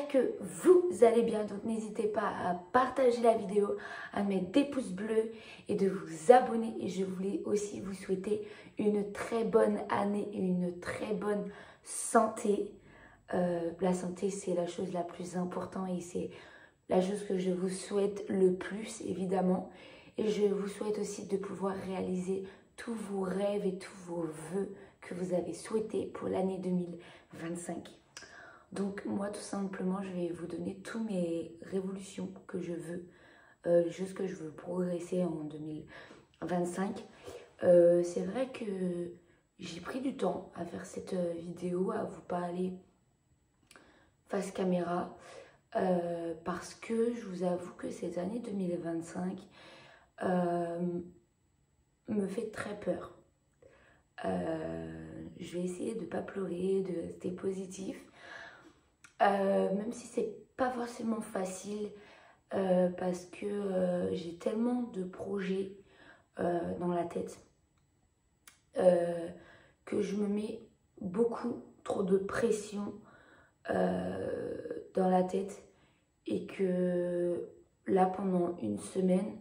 que vous allez bien. Donc n'hésitez pas à partager la vidéo, à mettre des pouces bleus et de vous abonner. Et je voulais aussi vous souhaiter une très bonne année et une très bonne santé. La santé, c'est la chose la plus importante et c'est la chose que je vous souhaite le plus, évidemment. Et je vous souhaite aussi de pouvoir réaliser tous vos rêves et tous vos vœux que vous avez souhaités pour l'année 2025. Donc moi, tout simplement, je vais vous donner toutes mes révolutions que je veux, juste que je veux progresser en 2025. C'est vrai que j'ai pris du temps à faire cette vidéo, à vous parler face caméra, parce que je vous avoue que cette année 2025 me fait très peur. Je vais essayer de ne pas pleurer, de rester positif, même si c'est pas forcément facile, parce que j'ai tellement de projets dans la tête que je me mets beaucoup trop de pression dans la tête et que là pendant une semaine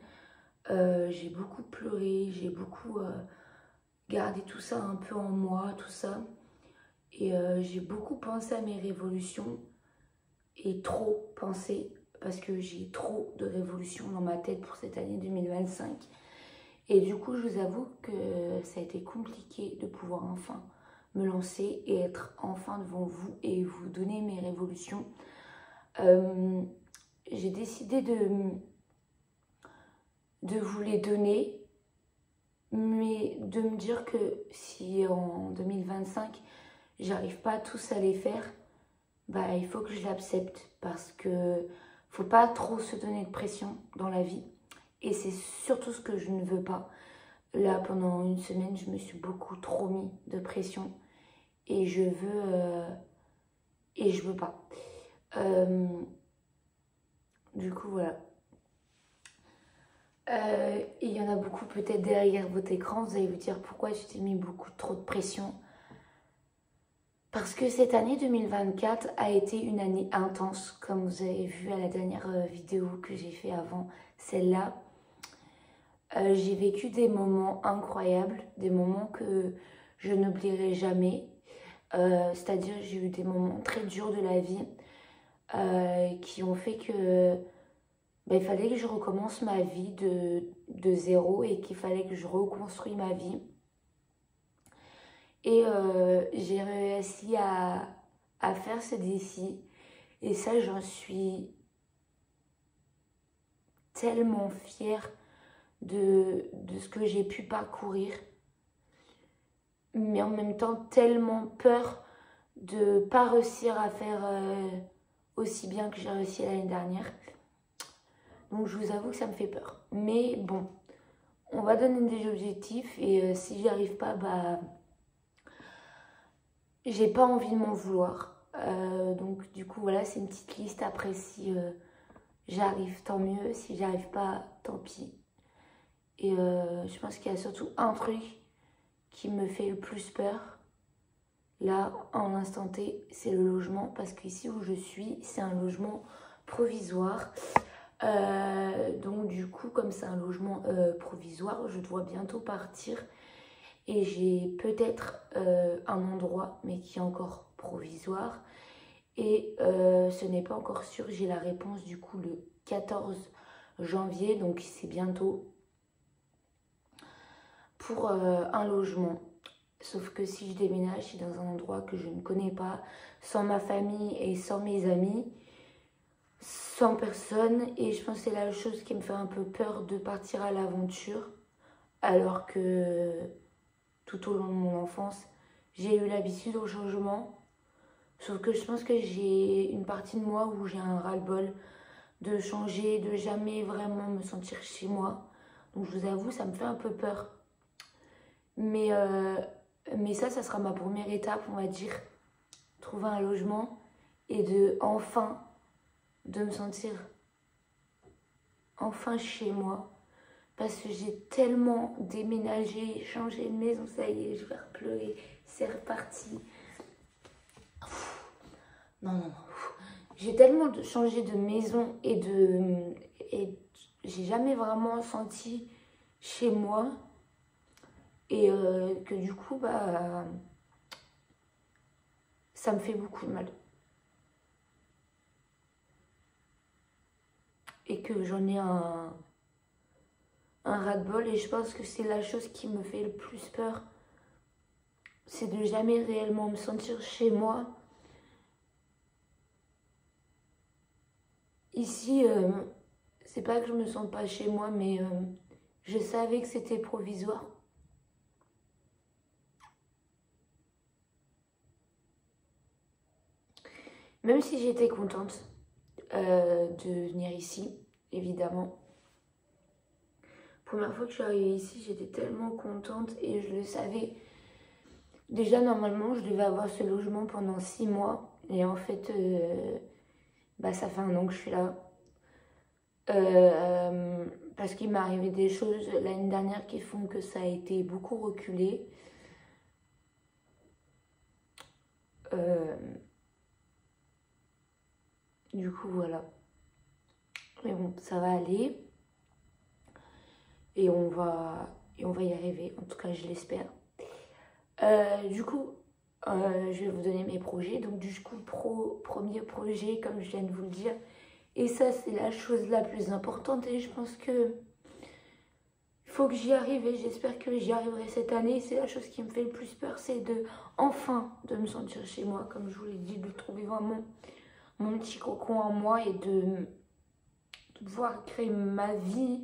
j'ai beaucoup pleuré, j'ai beaucoup gardé tout ça un peu en moi, tout ça, et j'ai beaucoup pensé à mes révolutions et trop pensé parce que j'ai trop de révolutions dans ma tête pour cette année 2025. Et du coup, je vous avoue que ça a été compliqué de pouvoir enfin me lancer et être enfin devant vous et vous donner mes révolutions. J'ai décidé de vous les donner, mais de me dire que si en 2025, j'arrive pas tous à les faire, bah, il faut que je l'accepte parce que faut pas trop se donner de pression dans la vie. Et c'est surtout ce que je ne veux pas. Là, pendant une semaine, je me suis beaucoup trop mis de pression. Et je veux pas. Du coup, voilà. Il y en a beaucoup peut-être derrière votre écran. Vous allez vous dire pourquoi je t'ai mis beaucoup trop de pression. Parce que cette année 2024 a été une année intense, comme vous avez vu à la dernière vidéo que j'ai fait avant celle-là. J'ai vécu des moments incroyables, des moments que je n'oublierai jamais. C'est-à-dire j'ai eu des moments très durs de la vie qui ont fait que il fallait que je recommence ma vie de zéro et qu'il fallait que je reconstruise ma vie. Et j'ai réussi à faire ce défi. Et ça, j'en suis tellement fière de ce que j'ai pu parcourir. Mais en même temps, tellement peur de ne pas réussir à faire aussi bien que j'ai réussi l'année dernière. Donc, je vous avoue que ça me fait peur. Mais bon, on va donner des objectifs. Et si j'y arrive pas, bah... j'ai pas envie de m'en vouloir. Donc du coup voilà, c'est une petite liste. Après si j'arrive, tant mieux. Si j'arrive pas, tant pis. Et je pense qu'il y a surtout un truc qui me fait le plus peur. Là, en l'instant T, c'est le logement. Parce qu'ici où je suis, c'est un logement provisoire. Donc du coup, comme c'est un logement provisoire, je dois bientôt partir. Et j'ai peut-être un endroit, mais qui est encore provisoire. Et ce n'est pas encore sûr. J'ai la réponse du coup le 14 janvier, donc c'est bientôt, pour un logement. Sauf que si je déménage, c'est dans un endroit que je ne connais pas, sans ma famille et sans mes amis, sans personne. Et je pense que c'est la chose qui me fait un peu peur de partir à l'aventure. Alors que... tout au long de mon enfance, j'ai eu l'habitude au changement. Sauf que je pense que j'ai une partie de moi où j'ai un ras-le-bol de changer, de jamais vraiment me sentir chez moi. Donc je vous avoue, ça me fait un peu peur. Mais ça sera ma première étape, on va dire. Trouver un logement et de me sentir enfin chez moi. Parce que j'ai tellement déménagé, changé de maison, ça y est, je vais pleurer, c'est reparti. Non. j'ai tellement changé de maison et j'ai jamais vraiment senti chez moi. Et que du coup, bah, ça me fait beaucoup de mal. Et que j'en ai un ras-de-bol. Et je pense que c'est la chose qui me fait le plus peur. C'est de jamais réellement me sentir chez moi. Ici, c'est pas que je me sens pas chez moi, mais je savais que c'était provisoire. Même si j'étais contente de venir ici, évidemment. Première fois que je suis arrivée ici, j'étais tellement contente et je le savais. Déjà, normalement, je devais avoir ce logement pendant 6 mois. Et en fait, bah, ça fait 1 an que je suis là. Parce qu'il m'est arrivé des choses l'année dernière qui font que ça a été beaucoup reculé. Du coup, voilà. Mais bon, ça va aller. Et on va y arriver. En tout cas, je l'espère. Du coup, je vais vous donner mes projets. Donc, du coup, premier projet, comme je viens de vous le dire. Et ça, c'est la chose la plus importante. Et je pense que il faut que j'y arrive. Et j'espère que j'y arriverai cette année. C'est la chose qui me fait le plus peur. C'est de me sentir chez moi. Comme je vous l'ai dit, de trouver vraiment mon petit cocon en moi. Et de pouvoir créer ma vie.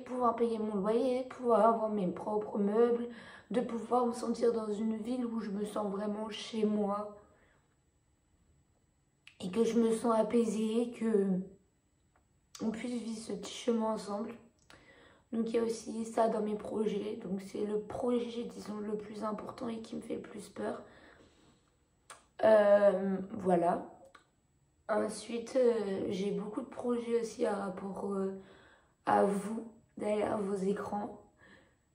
Pouvoir payer mon loyer, pouvoir avoir mes propres meubles, de pouvoir me sentir dans une ville où je me sens vraiment chez moi et que je me sens apaisée, que on puisse vivre ce petit chemin ensemble. Donc il y a aussi ça dans mes projets, donc c'est le projet, disons, le plus important et qui me fait le plus peur. Voilà. Ensuite, j'ai beaucoup de projets aussi à rapport à vous, derrière vos écrans.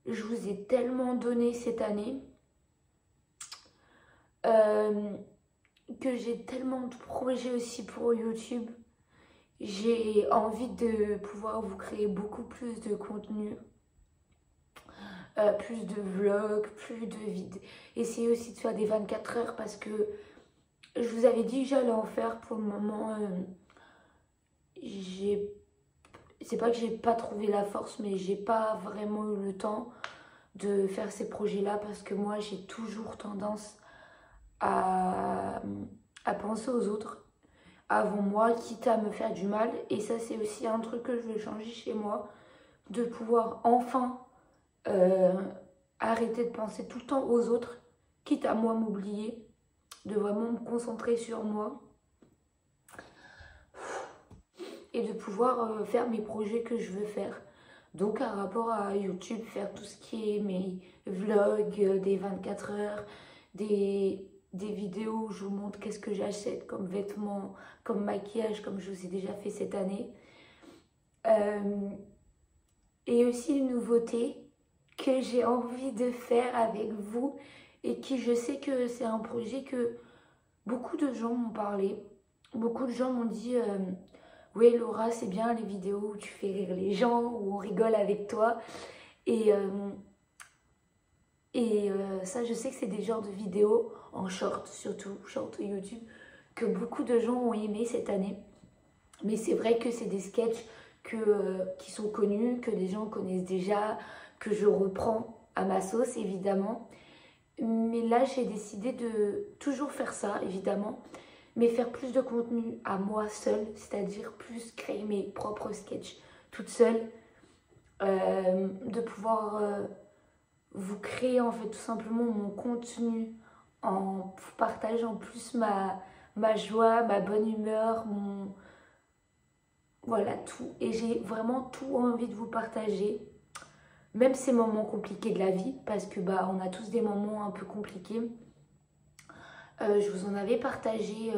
Je vous ai tellement donné cette année que j'ai tellement de projets aussi pour YouTube. J'ai envie de pouvoir vous créer beaucoup plus de contenu, plus de vlogs, plus de vidéos. Essayer aussi de faire des 24 heures parce que je vous avais dit que j'allais en faire. Pour le moment, c'est pas que j'ai pas trouvé la force, mais j'ai pas vraiment eu le temps de faire ces projets-là parce que moi, j'ai toujours tendance à penser aux autres avant moi, quitte à me faire du mal. Et ça, c'est aussi un truc que je veux changer chez moi, de pouvoir enfin arrêter de penser tout le temps aux autres, quitte à moi m'oublier, de vraiment me concentrer sur moi et de pouvoir faire mes projets que je veux faire. Donc, à rapport à YouTube, faire tout ce qui est mes vlogs, des 24 heures, des vidéos où je vous montre qu'est-ce que j'achète comme vêtements, comme maquillage, comme je vous ai déjà fait cette année. Et aussi une nouveauté que j'ai envie de faire avec vous et qui, je sais que c'est un projet que beaucoup de gens m'ont parlé. Beaucoup de gens m'ont dit oui, Laura, c'est bien les vidéos où tu fais rire les gens, où on rigole avec toi. Et ça, je sais que c'est des genres de vidéos en short, surtout short YouTube, que beaucoup de gens ont aimé cette année. Mais c'est vrai que c'est des sketchs qui sont connus, que les gens connaissent déjà, que je reprends à ma sauce, évidemment. Mais là, j'ai décidé de toujours faire ça, évidemment, mais faire plus de contenu à moi seule, c'est-à-dire plus créer mes propres sketchs toute seule, de pouvoir vous créer en fait tout simplement mon contenu en partageant plus ma joie, ma bonne humeur, voilà tout. Et j'ai vraiment tout envie de vous partager, même ces moments compliqués de la vie, parce que bah on a tous des moments un peu compliqués. Je vous en avais partagé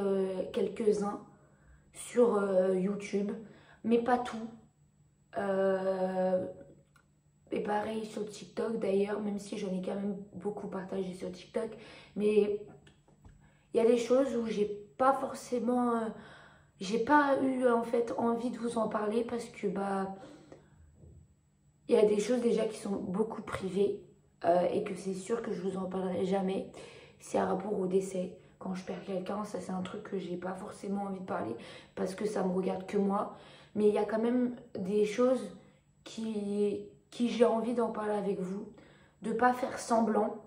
quelques-uns sur YouTube, mais pas tout. Et pareil sur TikTok d'ailleurs, même si j'en ai quand même beaucoup partagé sur TikTok. Mais il y a des choses où j'ai pas forcément... j'ai pas eu en fait envie de vous en parler parce que il y a des choses déjà qui sont beaucoup privées et que c'est sûr que je vous en parlerai jamais. C'est un rapport au décès. Quand je perds quelqu'un, ça c'est un truc que j'ai pas forcément envie de parler parce que ça me regarde que moi. Mais il y a quand même des choses qui j'ai envie d'en parler avec vous. De pas faire semblant.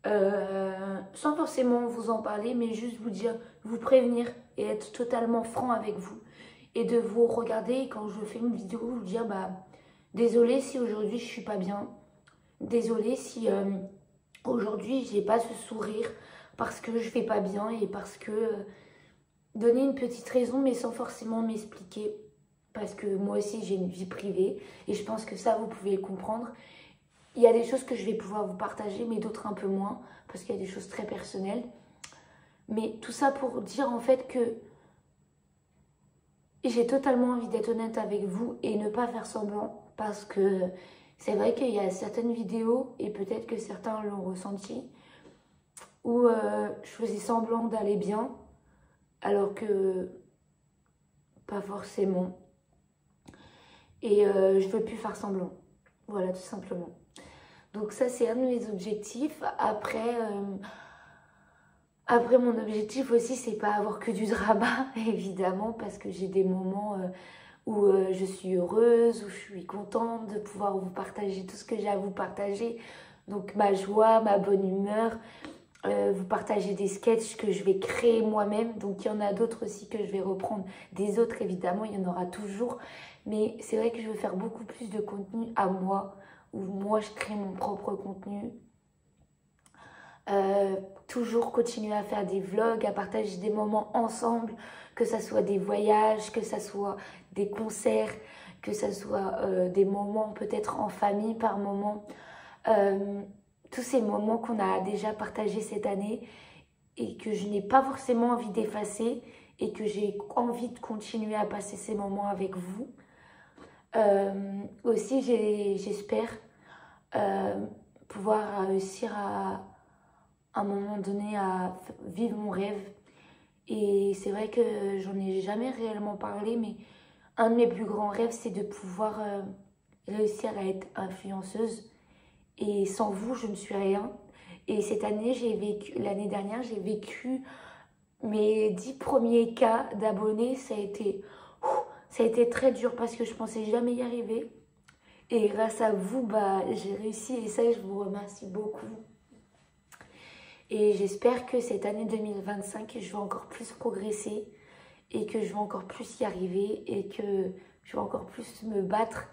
Sans forcément vous en parler, mais juste vous dire, vous prévenir et être totalement franc avec vous. Et de vous regarder quand je fais une vidéo, vous dire, désolé si aujourd'hui je suis pas bien. Désolé si aujourd'hui j'ai pas ce sourire parce que je vais pas bien et parce que donner une petite raison mais sans forcément m'expliquer parce que moi aussi j'ai une vie privée et je pense que ça vous pouvez le comprendre. Il y a des choses que je vais pouvoir vous partager mais d'autres un peu moins parce qu'il y a des choses très personnelles. Mais tout ça pour dire en fait que j'ai totalement envie d'être honnête avec vous et ne pas faire semblant parce que c'est vrai qu'il y a certaines vidéos, et peut-être que certains l'ont ressenti, où je faisais semblant d'aller bien, alors que pas forcément. Et je veux plus faire semblant. Voilà, tout simplement. Donc ça, c'est un de mes objectifs. Après mon objectif aussi, c'est pas avoir que du drama, évidemment, parce que j'ai des moments... où je suis heureuse, où je suis contente de pouvoir vous partager tout ce que j'ai à vous partager. Donc ma joie, ma bonne humeur, vous partager des sketchs que je vais créer moi-même. Donc il y en a d'autres aussi que je vais reprendre. Des autres évidemment, il y en aura toujours. Mais c'est vrai que je veux faire beaucoup plus de contenu à moi, où moi je crée mon propre contenu. Toujours continuer à faire des vlogs, à partager des moments ensemble, que ça soit des voyages, que ça soit des concerts, que ça soit des moments peut-être en famille par moment. Tous ces moments qu'on a déjà partagés cette année et que je n'ai pas forcément envie d'effacer et que j'ai envie de continuer à passer ces moments avec vous. Aussi, j'espère pouvoir réussir à un moment donné à vivre mon rêve. Et c'est vrai que j'en ai jamais réellement parlé, mais un de mes plus grands rêves, c'est de pouvoir réussir à être influenceuse. Et sans vous, je ne suis rien. Et cette année, l'année dernière, j'ai vécu mes 10 premiers cas d'abonnés. Ça a été très dur parce que je pensais jamais y arriver. Et grâce à vous, j'ai réussi et ça, je vous remercie beaucoup. Et j'espère que cette année 2025, je vais encore plus progresser et que je vais encore plus y arriver et que je vais encore plus me battre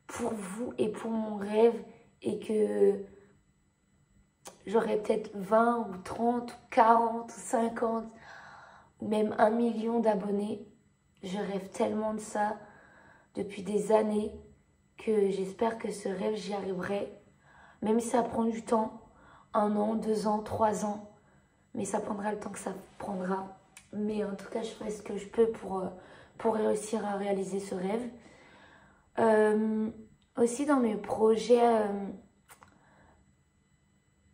pour vous et pour mon rêve et que j'aurai peut-être 20 ou 30 ou 40 ou 50 ou même 1 million d'abonnés. Je rêve tellement de ça depuis des années que j'espère que ce rêve, j'y arriverai. Même si ça prend du temps. 1 an, 2 ans, 3 ans. Mais ça prendra le temps que ça prendra. Mais en tout cas, je ferai ce que je peux pour réussir à réaliser ce rêve. Aussi dans mes projets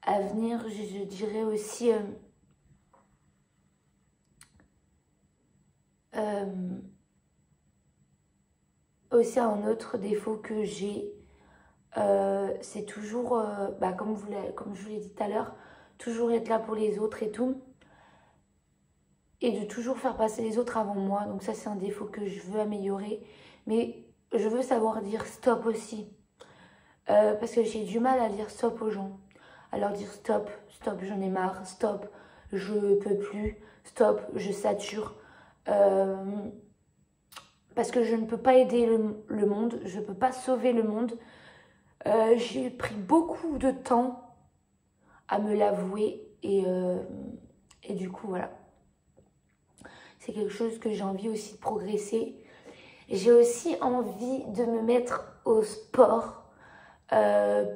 à venir, je dirais aussi aussi un autre défaut que j'ai. C'est toujours, comme je vous l'ai dit tout à l'heure, toujours être là pour les autres et tout. Et de toujours faire passer les autres avant moi. Donc ça, c'est un défaut que je veux améliorer. Mais je veux savoir dire stop aussi. Parce que j'ai du mal à dire stop aux gens. À leur dire stop, stop, j'en ai marre, stop, je peux plus, stop, je sature. Parce que je ne peux pas aider le monde, je ne peux pas sauver le monde. J'ai pris beaucoup de temps à me l'avouer et du coup voilà, c'est quelque chose que j'ai envie aussi de progresser. J'ai aussi envie de me mettre au sport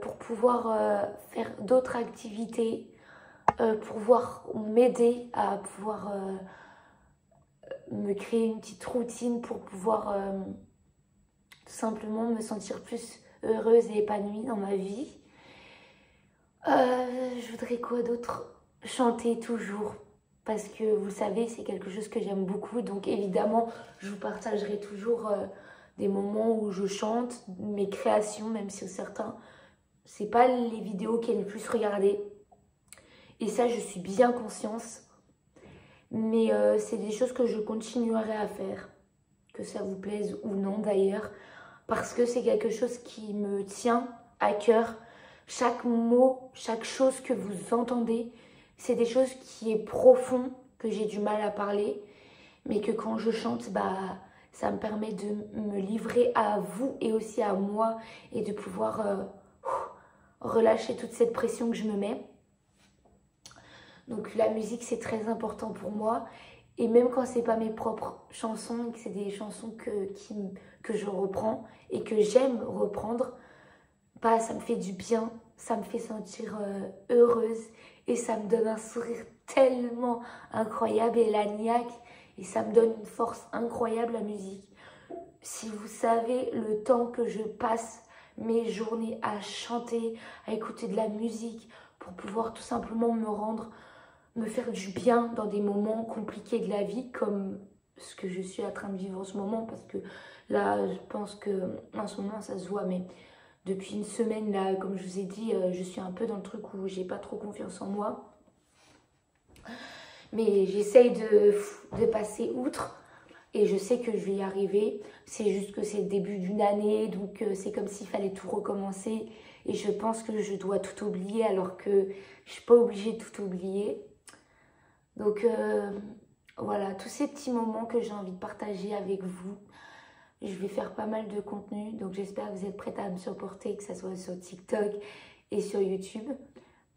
pour pouvoir faire d'autres activités, pour pouvoir m'aider à pouvoir me créer une petite routine pour pouvoir tout simplement me sentir plus heureuse et épanouie dans ma vie. Je voudrais quoi d'autre? Chanter toujours. parce que vous le savez, c'est quelque chose que j'aime beaucoup. Donc évidemment, je vous partagerai toujours des moments où je chante, mes créations, même si certains, c'est pas les vidéos qui est le plus regardées. Et ça, je suis bien consciente. Mais c'est des choses que je continuerai à faire, que ça vous plaise ou non d'ailleurs, parce que c'est quelque chose qui me tient à cœur. Chaque mot, chaque chose que vous entendez, c'est des choses qui est profond, que j'ai du mal à parler, mais que quand je chante, ça me permet de me livrer à vous et aussi à moi et de pouvoir relâcher toute cette pression que je me mets. Donc la musique, c'est très important pour moi. Et même quand c'est pas mes propres chansons, que c'est des chansons que je reprends et que j'aime reprendre, ça me fait du bien, ça me fait sentir heureuse et ça me donne un sourire tellement incroyable et la niaque et ça me donne une force incroyable la musique. Si vous savez le temps que je passe mes journées à chanter, à écouter de la musique pour pouvoir tout simplement me faire du bien dans des moments compliqués de la vie comme ce que je suis en train de vivre en ce moment, parce que là je pense que en ce moment ça se voit, mais depuis une semaine là, comme je vous ai dit, je suis un peu dans le truc où j'ai pas trop confiance en moi, mais j'essaye de passer outre et je sais que je vais y arriver. C'est juste que c'est le début d'une année, donc c'est comme s'il fallait tout recommencer et je pense que je dois tout oublier alors que je suis pas obligée de tout oublier. Donc voilà, tous ces petits moments que j'ai envie de partager avec vous. Je vais faire pas mal de contenu, donc j'espère que vous êtes prêts à me supporter, que ce soit sur TikTok et sur YouTube.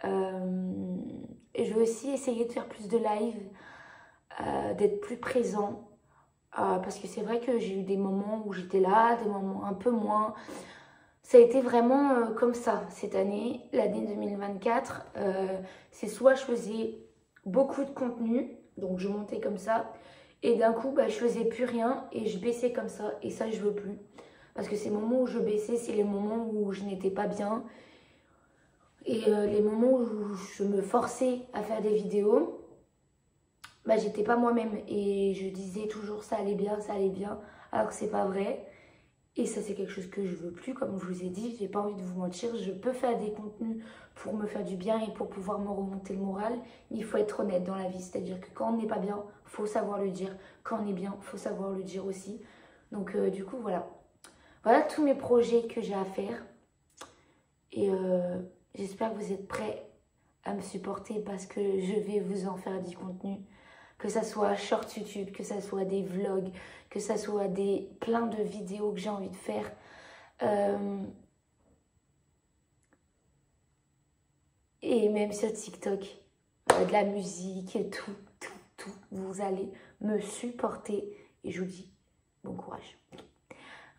Et je vais aussi essayer de faire plus de live, d'être plus présent. Parce que c'est vrai que j'ai eu des moments où j'étais là, des moments un peu moins. Ça a été vraiment comme ça cette année, l'année 2024. C'est soit je faisais beaucoup de contenu, donc je montais comme ça, et d'un coup je faisais plus rien et je baissais comme ça, et ça je veux plus, parce que ces moments où je baissais, c'est les moments où je n'étais pas bien, et les moments où je me forçais à faire des vidéos, j'étais pas moi-même, et je disais toujours ça allait bien, alors que c'est pas vrai. Et ça, c'est quelque chose que je veux plus, comme je vous ai dit, j'ai pas envie de vous mentir, je peux faire des contenus pour me faire du bien et pour pouvoir me remonter le moral, mais il faut être honnête dans la vie, c'est-à-dire que quand on n'est pas bien, faut savoir le dire, quand on est bien, faut savoir le dire aussi. Donc du coup, voilà. Voilà tous mes projets que j'ai à faire, et j'espère que vous êtes prêts à me supporter parce que je vais vous en faire du contenu. Que ça soit short YouTube, que ça soit des vlogs, que ça soit plein de vidéos que j'ai envie de faire. Et même sur TikTok, de la musique et tout. Vous allez me supporter et je vous dis bon courage.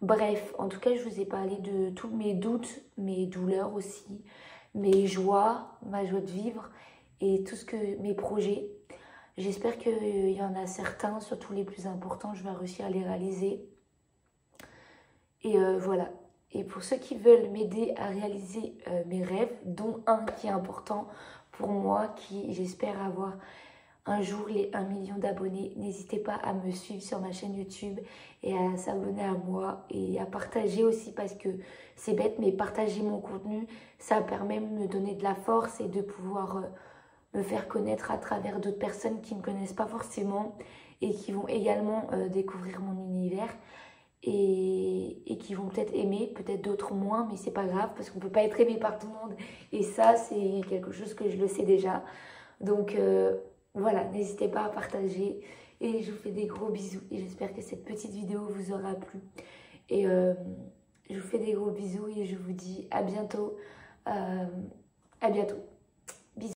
Bref, en tout cas, je vous ai parlé de tous mes doutes, mes douleurs aussi, mes joies, ma joie de vivre et mes projets. J'espère qu'il y en a certains, surtout les plus importants, je vais réussir à les réaliser. Et voilà. Et pour ceux qui veulent m'aider à réaliser mes rêves, dont un qui est important pour moi, qui j'espère avoir un jour les 1 million d'abonnés, n'hésitez pas à me suivre sur ma chaîne YouTube et à s'abonner à moi et à partager aussi, parce que c'est bête, mais partager mon contenu, ça permet de me donner de la force et de pouvoir me faire connaître à travers d'autres personnes qui ne me connaissent pas forcément et qui vont également découvrir mon univers et qui vont peut-être aimer, peut-être d'autres moins, mais c'est pas grave parce qu'on peut pas être aimé par tout le monde et ça c'est quelque chose que je le sais déjà. Donc voilà, n'hésitez pas à partager et je vous fais des gros bisous et j'espère que cette petite vidéo vous aura plu. Et je vous fais des gros bisous et je vous dis à bientôt. À bientôt.